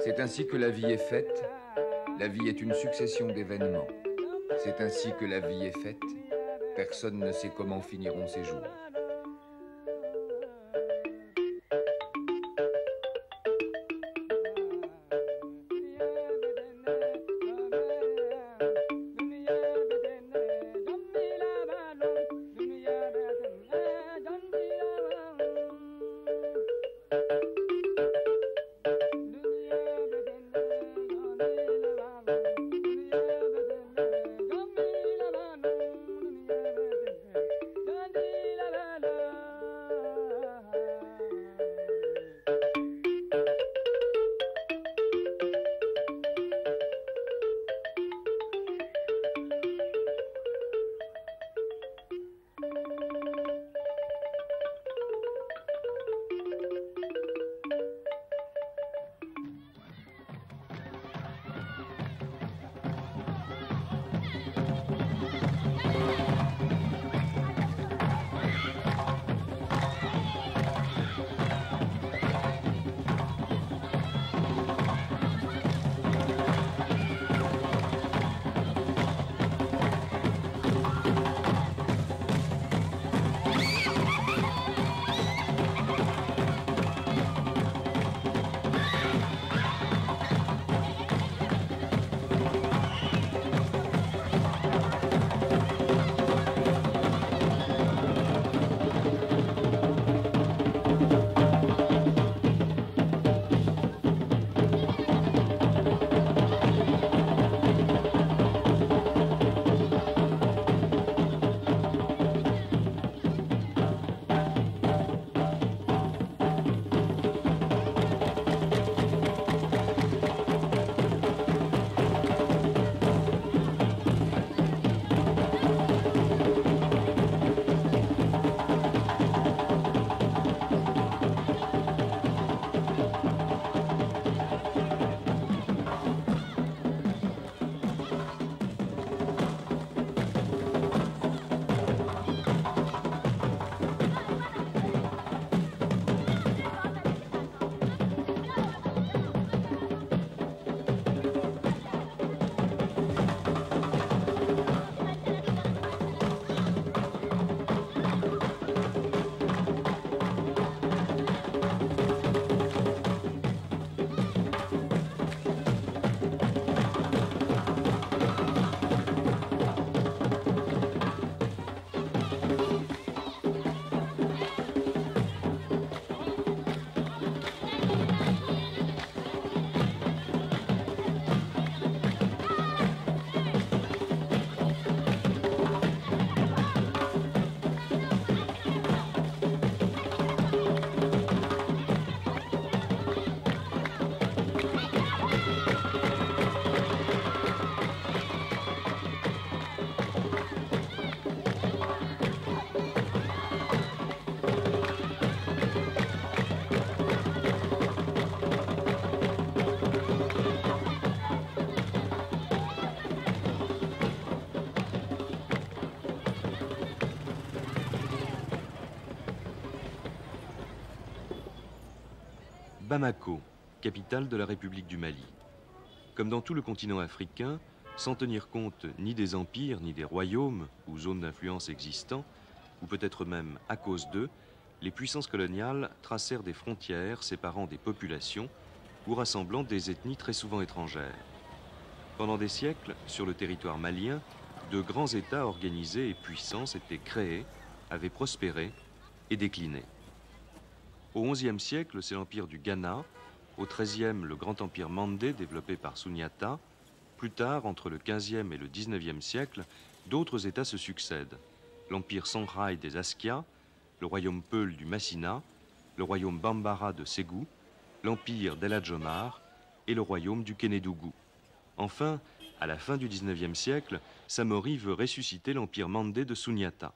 C'est ainsi que la vie est faite. La vie est une succession d'événements. C'est ainsi que la vie est faite. Personne ne sait comment finiront ses jours. Bamako, capitale de la République du Mali. Comme dans tout le continent africain, sans tenir compte ni des empires, ni des royaumes ou zones d'influence existants, ou peut-être même à cause d'eux, les puissances coloniales tracèrent des frontières séparant des populations ou rassemblant des ethnies très souvent étrangères. Pendant des siècles, sur le territoire malien, de grands États organisés et puissants s'étaient créés, avaient prospéré et décliné. Au XIe siècle, c'est l'empire du Ghana, au XIIIe, le grand empire mandé développé par Sundiata. Plus tard, entre le XVe et le XIXe siècle, d'autres États se succèdent. L'empire Songhai des Askia, le royaume Peul du Massina, le royaume Bambara de Ségou, l'empire d'El Hadj Omar et le royaume du Kénédougou. Enfin, à la fin du XIXe siècle, Samori veut ressusciter l'empire mandé de Sundiata.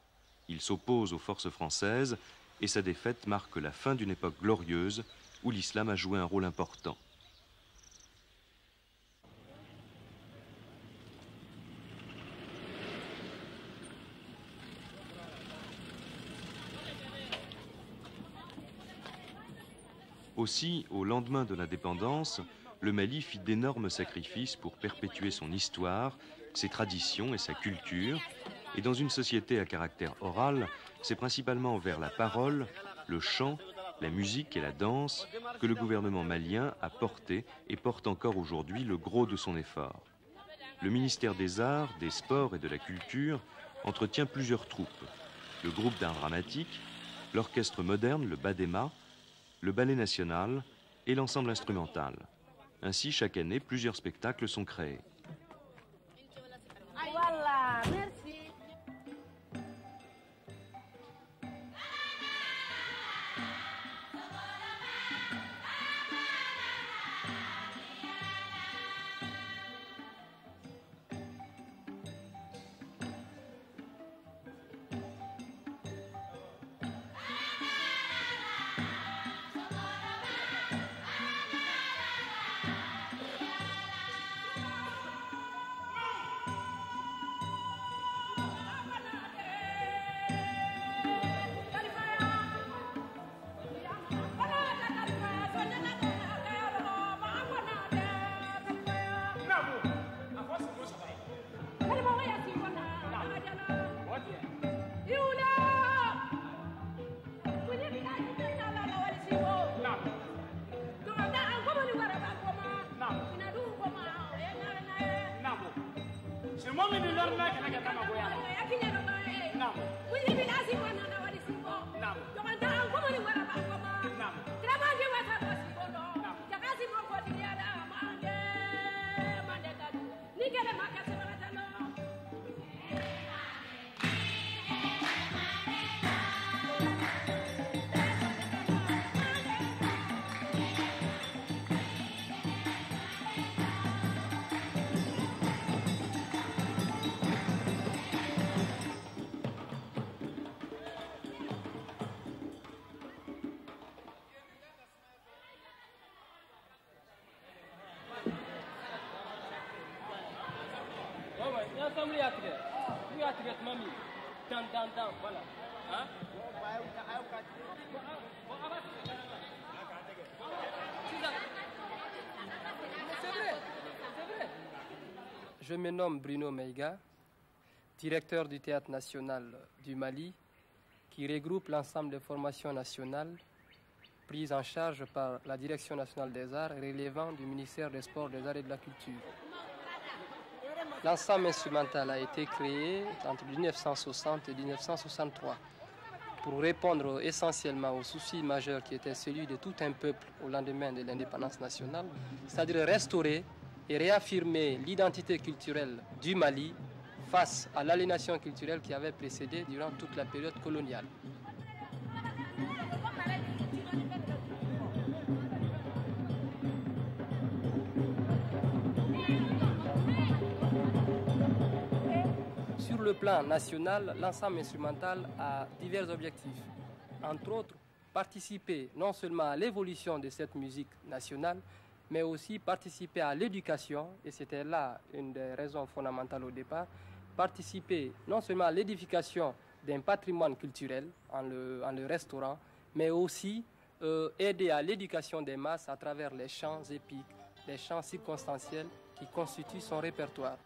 Il s'oppose aux forces françaises et sa défaite marque la fin d'une époque glorieuse où l'islam a joué un rôle important. Aussi, au lendemain de l'indépendance, le Mali fit d'énormes sacrifices pour perpétuer son histoire, ses traditions et sa culture, et dans une société à caractère oral, c'est principalement vers la parole, le chant, la musique et la danse que le gouvernement malien a porté et porte encore aujourd'hui le gros de son effort. Le ministère des Arts, des Sports et de la Culture entretient plusieurs troupes. Le groupe d'art dramatique, l'orchestre moderne, le Badema, le ballet national et l'ensemble instrumental. Ainsi, chaque année, plusieurs spectacles sont créés. Voilà, merci. Je me nomme Bruno Meiga, directeur du Théâtre national du Mali, qui regroupe l'ensemble des formations nationales prises en charge par la Direction nationale des arts relevant du ministère des Sports, des Arts et de la Culture. L'ensemble instrumental a été créé entre 1960 et 1963 pour répondre essentiellement au souci majeur qui était celui de tout un peuple au lendemain de l'indépendance nationale, c'est-à-dire restaurer et réaffirmer l'identité culturelle du Mali face à l'aliénation culturelle qui avait précédé durant toute la période coloniale. Sur le plan national, l'ensemble instrumental a divers objectifs. Entre autres, participer non seulement à l'évolution de cette musique nationale, mais aussi participer à l'éducation, et c'était là une des raisons fondamentales au départ, participer non seulement à l'édification d'un patrimoine culturel en le restaurant, mais aussi aider à l'éducation des masses à travers les chants épiques, les chants circonstanciels qui constituent son répertoire.